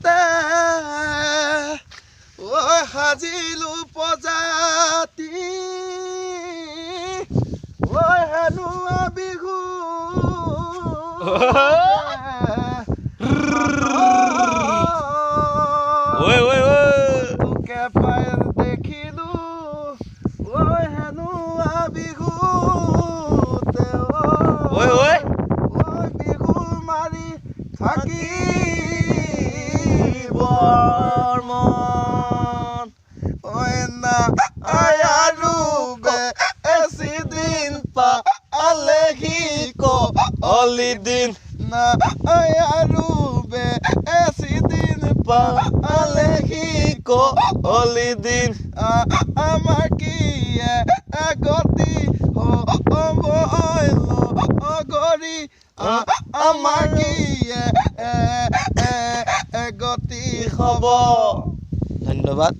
তে ঐ সাজিলো প্ৰজাতি ঐ হেনুৱা বিহু তোকে পাই দেখিলো ঐ হেনুৱা বিহু ঐ বিহু মাৰি থাকিবৰ মন ঐ না আৰু বেছি দিন পালেহি কলি দিন না আৰু বেছি দিন পালেহি কলি দিন আমাৰ কি গতি হ'ব লগৰী আমাৰ কি গতি হ'ব। ধন্যবাদ।